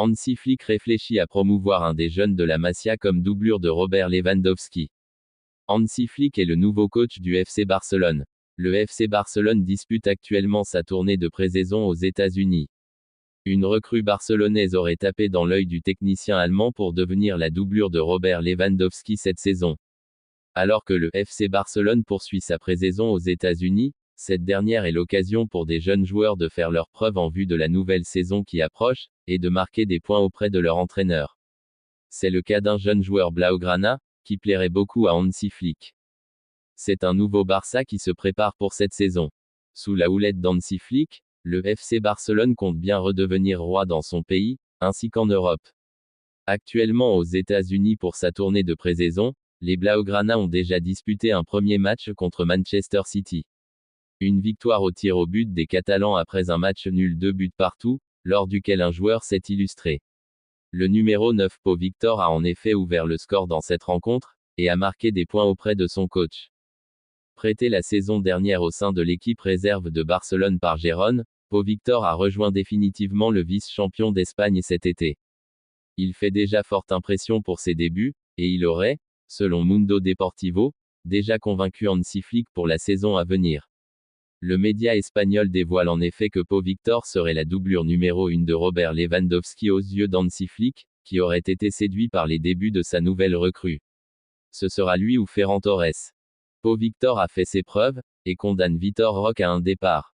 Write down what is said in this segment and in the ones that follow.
Hansi Flick réfléchit à promouvoir un des jeunes de la Masia comme doublure de Robert Lewandowski. Hansi Flick est le nouveau coach du FC Barcelone. Le FC Barcelone dispute actuellement sa tournée de pré-saison aux États-Unis. Une recrue barcelonaise aurait tapé dans l'œil du technicien allemand pour devenir la doublure de Robert Lewandowski cette saison. Alors que le FC Barcelone poursuit sa pré-saison aux États-Unis, cette dernière est l'occasion pour des jeunes joueurs de faire leurs preuves en vue de la nouvelle saison qui approche, et de marquer des points auprès de leur entraîneur. C'est le cas d'un jeune joueur Blaugrana, qui plairait beaucoup à Hansi Flick. C'est un nouveau Barça qui se prépare pour cette saison. Sous la houlette d'Hansi Flick, le FC Barcelone compte bien redevenir roi dans son pays, ainsi qu'en Europe. Actuellement aux États-Unis pour sa tournée de pré-saison, les Blaugrana ont déjà disputé un premier match contre Manchester City. Une victoire au tir au but des Catalans après un match nul 2 buts partout, lors duquel un joueur s'est illustré. Le numéro 9 Pau Victor a en effet ouvert le score dans cette rencontre, et a marqué des points auprès de son coach. Prêté la saison dernière au sein de l'équipe réserve de Barcelone par Gérone, Pau Victor a rejoint définitivement le vice-champion d'Espagne cet été. Il fait déjà forte impression pour ses débuts, et il aurait, selon Mundo Deportivo, déjà convaincu Hansi Flick pour la saison à venir. Le média espagnol dévoile en effet que Pau Victor serait la doublure numéro 1 de Robert Lewandowski aux yeux d'Hansi Flick, qui aurait été séduit par les débuts de sa nouvelle recrue. Ce sera lui ou Ferran Torres. Pau Victor a fait ses preuves, et condamne Vitor Roque à un départ.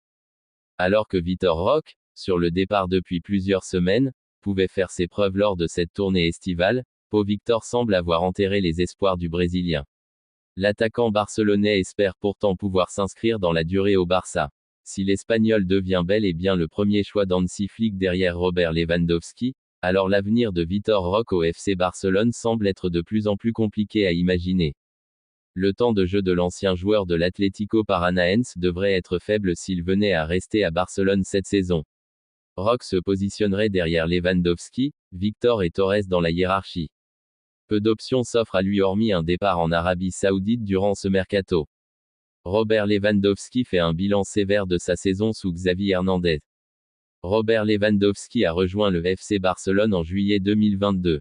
Alors que Vitor Roque, sur le départ depuis plusieurs semaines, pouvait faire ses preuves lors de cette tournée estivale, Pau Victor semble avoir enterré les espoirs du Brésilien. L'attaquant barcelonais espère pourtant pouvoir s'inscrire dans la durée au Barça. Si l'Espagnol devient bel et bien le premier choix d'Hansi Flick derrière Robert Lewandowski, alors l'avenir de Vitor Roque au FC Barcelone semble être de plus en plus compliqué à imaginer. Le temps de jeu de l'ancien joueur de l'Atlético Paranaense devrait être faible s'il venait à rester à Barcelone cette saison. Roque se positionnerait derrière Lewandowski, Victor et Torres dans la hiérarchie. Peu d'options s'offrent à lui hormis un départ en Arabie Saoudite durant ce mercato. Robert Lewandowski fait un bilan sévère de sa saison sous Xavi Hernandez. Robert Lewandowski a rejoint le FC Barcelone en juillet 2022.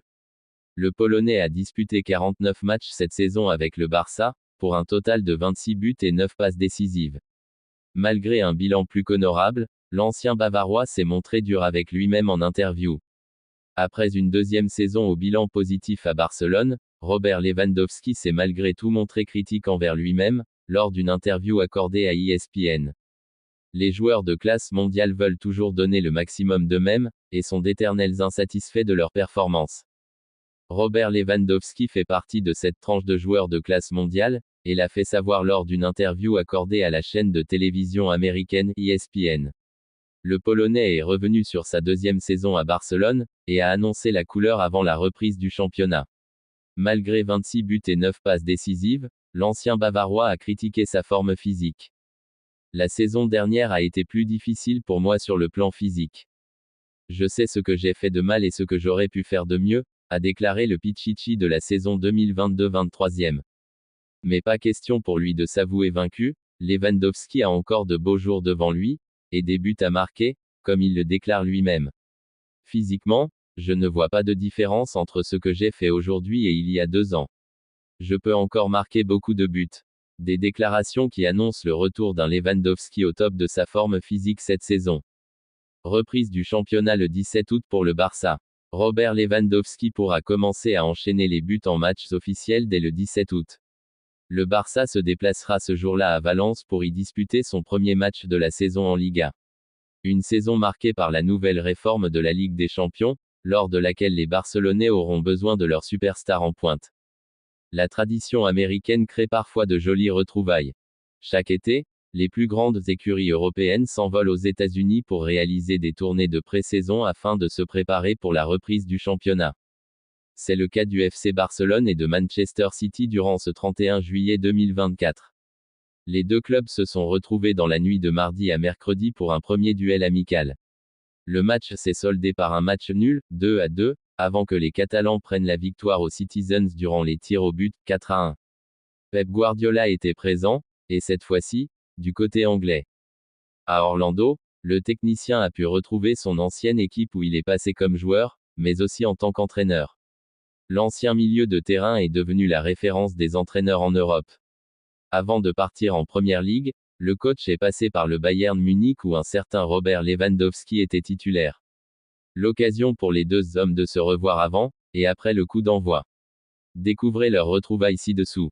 Le Polonais a disputé 49 matchs cette saison avec le Barça, pour un total de 26 buts et 9 passes décisives. Malgré un bilan plus qu'honorable, l'ancien Bavarois s'est montré dur avec lui-même en interview. Après une deuxième saison au bilan positif à Barcelone, Robert Lewandowski s'est malgré tout montré critique envers lui-même, lors d'une interview accordée à ESPN. Les joueurs de classe mondiale veulent toujours donner le maximum d'eux-mêmes, et sont d'éternels insatisfaits de leur performance. Robert Lewandowski fait partie de cette tranche de joueurs de classe mondiale, et l'a fait savoir lors d'une interview accordée à la chaîne de télévision américaine ESPN. Le Polonais est revenu sur sa deuxième saison à Barcelone, et a annoncé la couleur avant la reprise du championnat. Malgré 26 buts et 9 passes décisives, l'ancien Bavarois a critiqué sa forme physique. La saison dernière a été plus difficile pour moi sur le plan physique. Je sais ce que j'ai fait de mal et ce que j'aurais pu faire de mieux, a déclaré le Pichichi de la saison 2022-23e. Mais pas question pour lui de s'avouer vaincu, Lewandowski a encore de beaux jours devant lui, et des buts à marquer, comme il le déclare lui-même. Physiquement, je ne vois pas de différence entre ce que j'ai fait aujourd'hui et il y a 2 ans. Je peux encore marquer beaucoup de buts. Des déclarations qui annoncent le retour d'un Lewandowski au top de sa forme physique cette saison. Reprise du championnat le 17 août pour le Barça. Robert Lewandowski pourra commencer à enchaîner les buts en matchs officiels dès le 17 août. Le Barça se déplacera ce jour-là à Valence pour y disputer son premier match de la saison en Liga. Une saison marquée par la nouvelle réforme de la Ligue des Champions, lors de laquelle les Barcelonais auront besoin de leur superstar en pointe. La tradition américaine crée parfois de jolies retrouvailles. Chaque été, les plus grandes écuries européennes s'envolent aux États-Unis pour réaliser des tournées de pré-saison afin de se préparer pour la reprise du championnat. C'est le cas du FC Barcelone et de Manchester City durant ce 31 juillet 2024. Les deux clubs se sont retrouvés dans la nuit de mardi à mercredi pour un premier duel amical. Le match s'est soldé par un match nul, 2-2, avant que les Catalans prennent la victoire aux Citizens durant les tirs au but, 4-1. Pep Guardiola était présent, et cette fois-ci, du côté anglais. À Orlando, le technicien a pu retrouver son ancienne équipe où il est passé comme joueur, mais aussi en tant qu'entraîneur. L'ancien milieu de terrain est devenu la référence des entraîneurs en Europe. Avant de partir en Première Ligue, le coach est passé par le Bayern Munich où un certain Robert Lewandowski était titulaire. L'occasion pour les deux hommes de se revoir avant et après le coup d'envoi. Découvrez leurs retrouvailles ci-dessous.